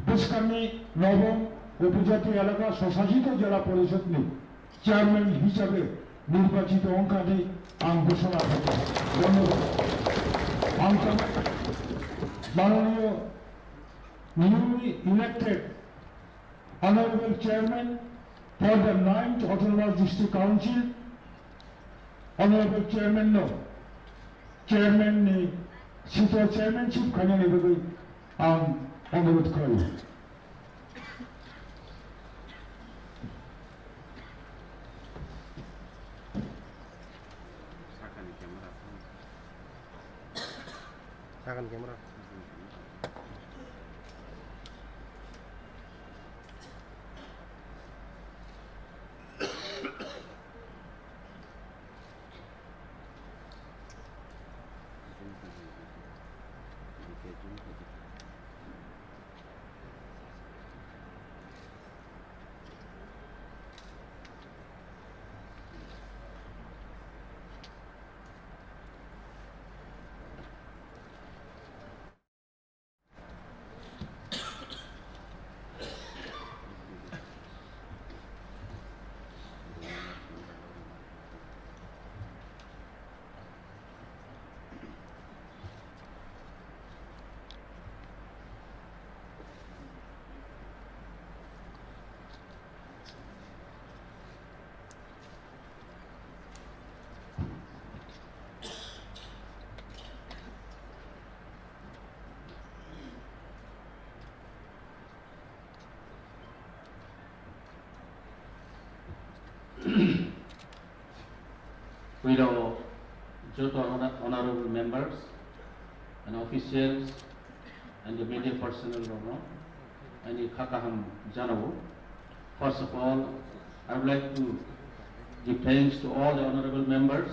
পুষ্করণী নবম উপজাতি এলাকা স্বশাসিত জেলা পরিষদ চেয়ারম্যান হিসাবে নির্বাচিত অঙ্কানি আম ঘোষণা করতে ধন্যবাদ। মাননীয় newly elected honorable chairman for the 9th Autonomous District Council, honorable chairman no chairman ni sito chairmanship khane ni bagi অনুরোধ করি। Camera Fellow honorable members and officials and the media personnel and the Kakaham Janavu. First of all, I would like to give thanks to all the honorable members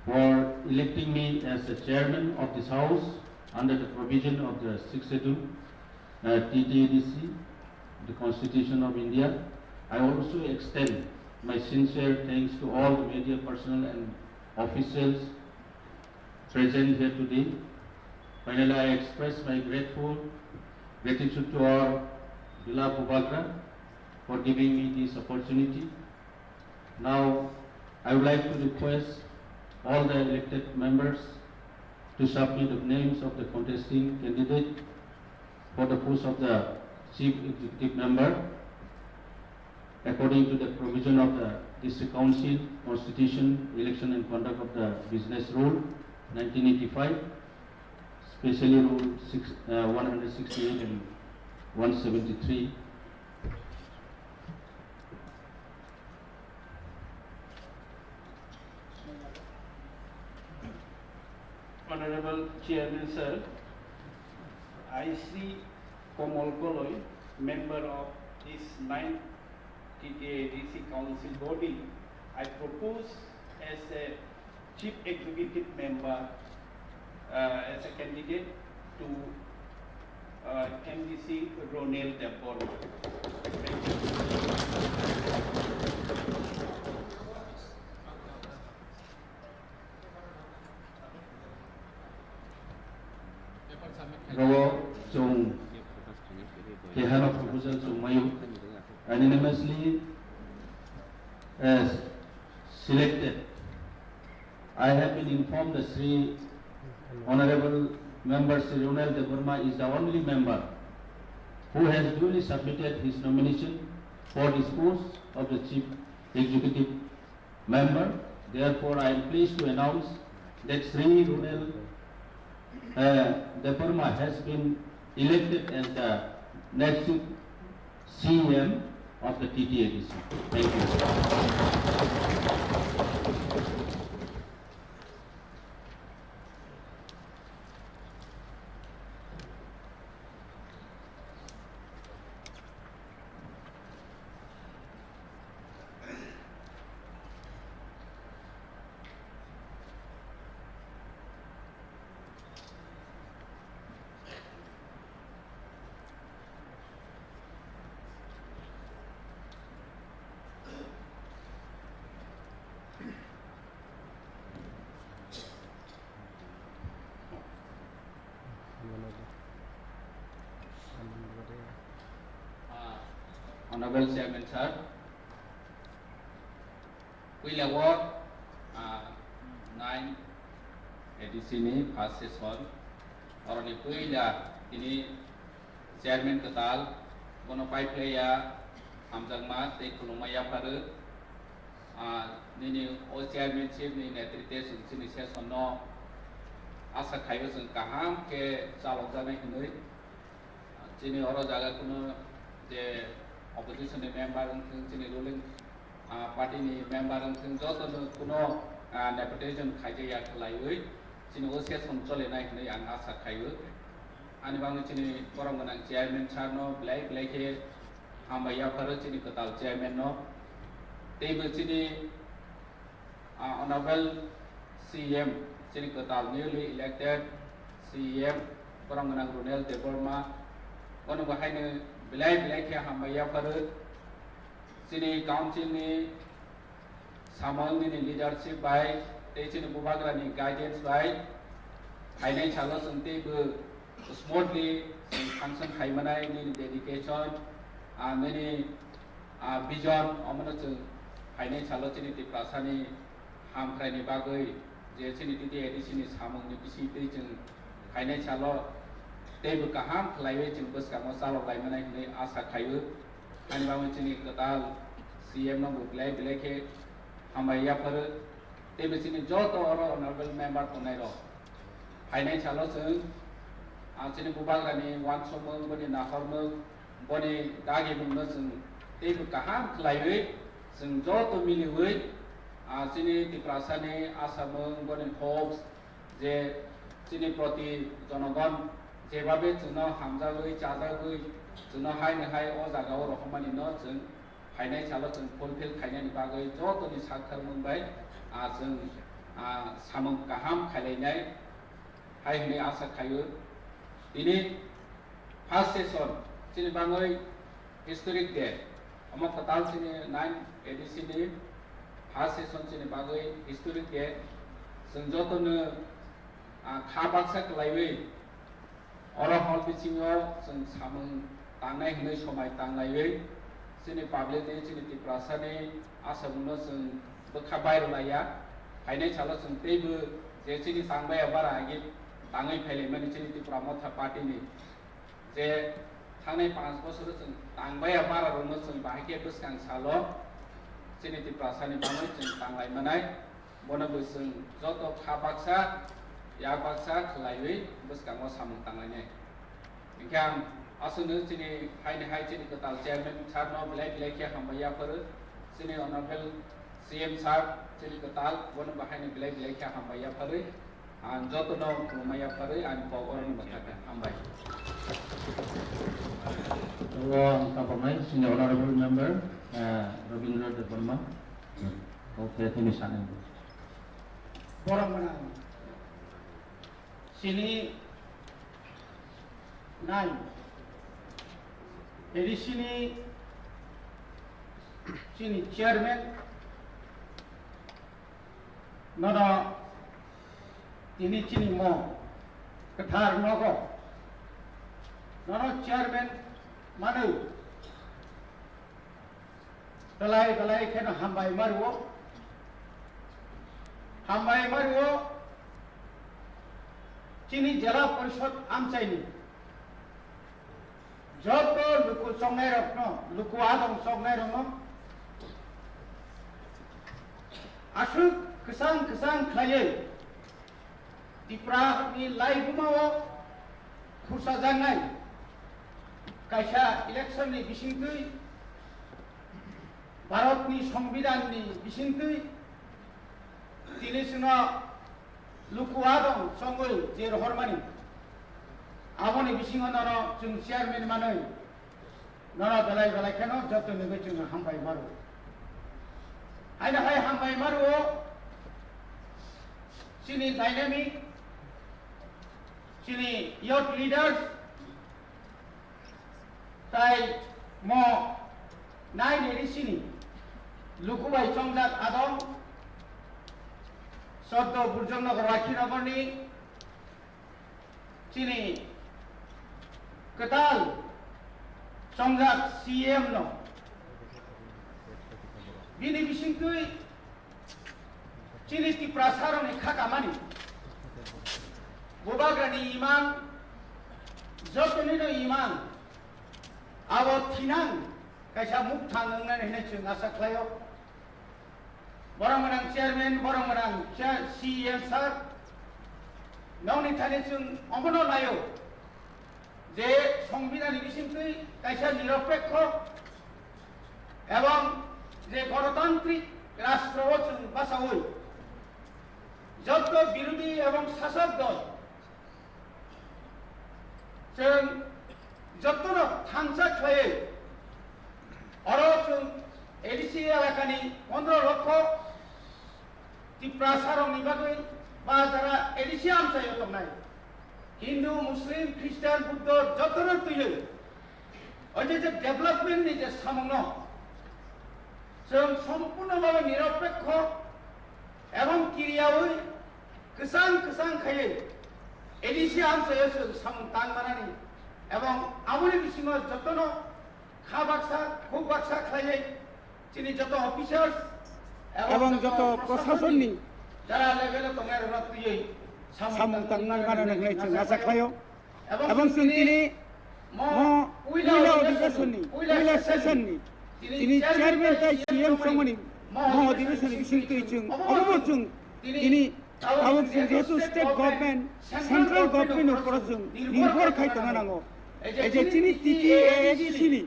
for electing me as the chairman of this house under the provision of the 6th schedule TTADC, the Constitution of India. I also extend my sincere thanks to all the media personnel and officials present here today. Finally, I express my gratitude to our Bila Pubagra for giving me this opportunity. Now, I would like to request all the elected members to submit the names of the contesting candidate for the post of the Chief Executive Member according to the provision of the District Council Constitution, Election and Conduct of the Business Rule 1985, especially Rule 168 and 173. Honorable Chairman Sir, I see Komal Koloi, member of this 9th TTADC Council body. I propose as a Chief Executive Member as a candidate to MDC Ronel Deborah. Rawo Chung Kehana proposal to Mayu unanimously as selected. I have been informed that Sri Honorable Member Sri Ronel Deborah is the only member who has duly submitted his nomination for this post of the Chief Executive Member. Therefore, I am pleased to announce that Sri Ronel Deborah has been elected as the next CM of the TTADC. Thank you. Honorable Chairman Sir, we award 9 edisi first session. Orang ni kuila ini Chairman ketal, bono pai playa hamjang mas te kulumaya paru. Nini o chairmanship ni netrite sini session no asa khayo sing kaham ke salok janai hinui. Sini orang jaga kuno je opposition ni member ng sini ruling party ni member ng joto kuno nepotism khaje ya khlaiui. Sini o session chole nai hinui ang asa khayo. Ani bang sini orang menang chairman sarno belai ke hamaya paru sini ketal chairman no. Table sini honorable CM sini ketal newly elected CM orang menang Ronel Deborma kono bahai ne belai ke hamaya paru sini council ni samang ni leadership by te sini bubagra ni guidance by hainai chalo senti bu smoothly function khaimanai ni dedication ni vision amana chung hainai chalo sini ti prasani hamkrai ni bagai je sini ti edisi ni samang ni bisi ti chung hainai chalo te bu kaham khlaiwe chung bus ka masalo khaimanai ni asa khaiu ani bang sini ketal CM no belai ke hamaya par te bu sini joto oro honorable member konai ro hainai chalo chung sini bubagrani wan somong boni nahormong boni dagi bungno sing te kaham khlaiwe sing joto miliwe sini ti prasane asamong boni hopes je sini proti jonogon jebabe chungno hamjagoi chajagoi chungno haine hai o jaga o rohmani no chung hainai chalo chung fulfill khainani bagoi joto ni sakhar mungbai chung samong kaham khailai hai hini asa khayo. Ini first session sini bangai historic day. Amak ketal sini 9 edisi ni first session sini bangai historic day. Senjoto ne khabaksa kelaiwe. Orang hal bisingo seng samung tangai hinai somai tanglaiwe. Sini public ni sini ti prasane asamuno seng bekhabai rolaya. Hainai chalo seng tebu je sini tangbai abara agit tangai phaile mani sini ti pramotha party ni je thangnai 5 bosor chung tangbai abara rono chung bahike buskang salo sini ti prasani bangai chung tanglai manai bono busung joto khabaksa yakbaksa khlaiwi buskang mo samung tanglai nai ingkang asunu sini haine hai sini ketal chairman sarno belai ke hambaya par sini honorable CM sar sini ketal bono bahane belai ke hambaya par joto no kumaya pare an power bataka ambai compromise senior honorable member Rabindra Deborma okay finisan Borang menang. Sini 9. Jadi sini chairman nada ini sini mo ketar nogo nada chairman manu belai kena hambai maruo sini jala parishad amcai ni joto luku songai rokno luku adong songai rokno asuk kesang khaye Dipra ni lai bumao kursa jangai kaisa election ni bisingtui Bharat ni সংবিধান ni bisingtui tinisna luku adong songoi je rohormani amoni bisingo nono chung chairman manoi nono belai keno joto nebe chung hambai maru haina hai hambai maru sini dynamic sini youth leaders tai mo 9 edisi ni lukubai songjak adong Soddo Burjongnagar Wakinagarni sini ketal songjak CM no bini bising tui cini ti prasarong ni kakamani bobagrani iman jotoni no iman abo tinang kaisa muk thang nang ne chung asa khlayo borang manang chairman borang manang CM sir nongni thane chung omono layo যে সংবিধান বিষয়টি কাইসা নিরপেক্ষ এবং যে গণতান্ত্রিক রাষ্ট্র বাসা হই যত বিরোধী এবং শাসক দল যত থানসা হয়ে অরচুন এডিসি এলাকানি 15 লক্ষ টিপ্রাসারং নিবাগৈ বা যারা এডিসি আমসাই হতো নাই হিন্দু মুসলিম খ্রিস্টান বুদ্ধ যতটা তুই ওই যে ডেভেলপমেন্ট ni যে সামগ্র সম্পূর্ণভাবে নিরপেক্ষ এবং ক্রিয়াওই কিসান কিসান খাইয়ে এডিসি আমসায় সামং তাং মানানি এবং আমলি বিসিং যতন খা বাক্সা খুব বাক্সা খাইয়ে চিনি যত অফিসার্স এবং যত প্রশাসননি যারা লেভেলে তোমার তুই samung tangnang mana nang lai chung asa khlayo abang sing tini mo uila ଅଧିବେଶନ ni tini chairman tai CM songoni mo ଅଧିବେଶନ bising tui chung obo chung tini awak sing jesu state government central government upor chung nirbhor khai tona nango ei je tini tiki ADC ni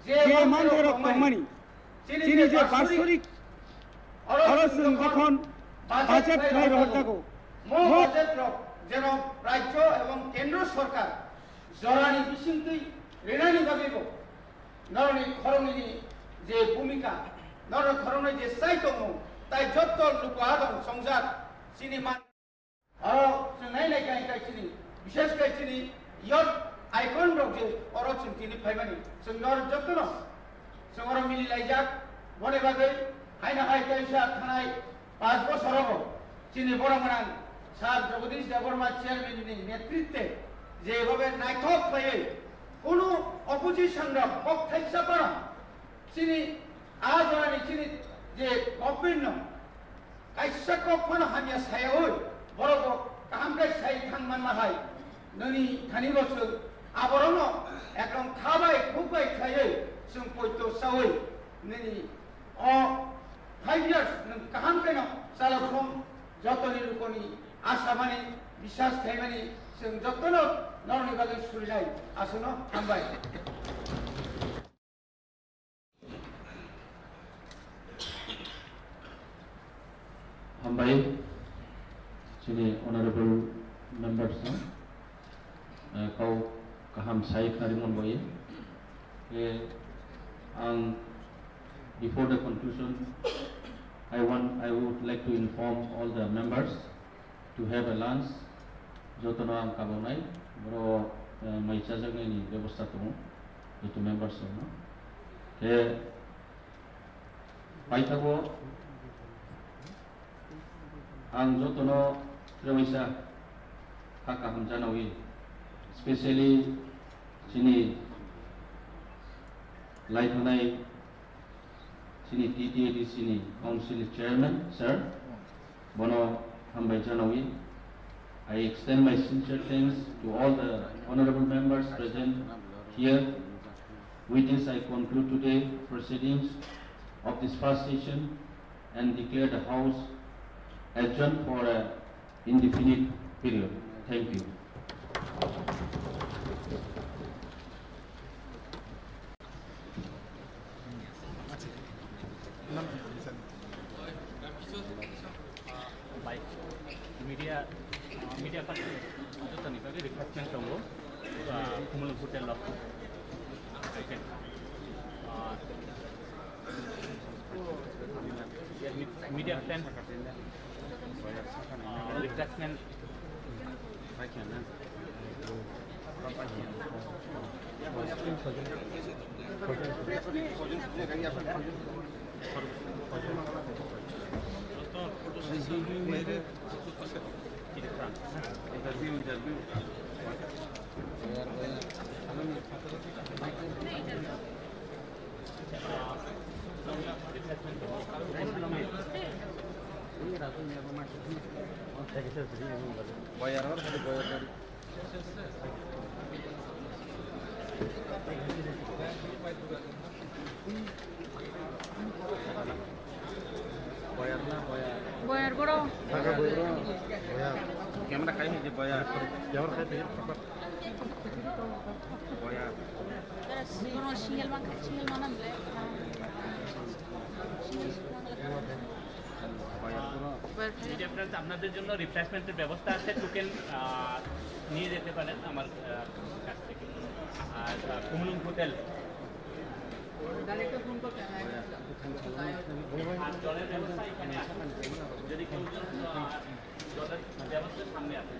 je mandorok tongmani tini je বার্ষিক খরচ যখন budget খাই রহতাগো যেন রাজ্য এবং কেন্দ্র সরকার জরানি বিশিংতুই রেনানি বাগিব নরনি খরনি যে ভূমিকা নর খরনি যে সাইতং তাই যত লোক আদম সংসার সিনেমা আর নাই নাই কাই কাই চিনি বিশেষ কাই চিনি ইয়র আইকন রক যে অরচুন তিনি ফাইমানি সঙ্গর যত ন সঙ্গর মিলি লাইজাক বনে বাগে হাইনা হাই কাইসা থানায় 5 বছর হব চিনি বড় মানান স্যার জগদীশ দেববর্মা চেয়ারম্যানের নেতৃত্বে যেভাবে নাইথক হয়ে কোনো অপোজিশনরা পক্ষে হিসাবে চিনি আজ চিনি যে গভর্নমেন্ট কাইসা কখন হামিয়া সায়া হই বড় বড় কাহামকাই সাই থাংমান মাহাই ননি খানি বছর আবরণ একদম খাবাই খুববাই খাইয়ে जों পয়তো সাওই ননি অ 5 ইয়ার্স কাহামকাই না সালাফম যতনি রকনি আশামানি বিশ্বাস থাইমানি जों যতন নরনি বাগে সুরিলাই আসুন হামবাই Hambai, sini honorable members, kau kaham saya karimun boye. Before the conclusion, I would like to inform all the members to have a lunch. Jotono ang kabonai, bro may sajagay ni ବ୍ୟବସ୍ଥା tumo, itu members no. Paitabo ang jotono trawaisa kakaham janawi, especially sini laitanai sini TTAD sini council chairman sir bono hambai janawi. I extend my sincere thanks to all the honorable members present here. With this, I conclude today's proceedings of this first session and declare the House adjourned for an indefinite period. Thank you. media pasti itu tadi tadi requestment tunggu kumul hotel lock media plan requestment interview Boyar bro. Camera kayak ni bayar. Camera kayak ni bayar. Terus কোনো single মানান লে media friends আপনাদের জন্য রিফ্রেশমেন্টের ব্যবস্থা আছে, token নিয়ে যেতে পারেন আমার কাছ থেকে। আর কুমলুং হোটেল আর জলের ব্যবস্থা এখানে আছে, যদি কেউ জলের ব্যবস্থার সামনে আছে।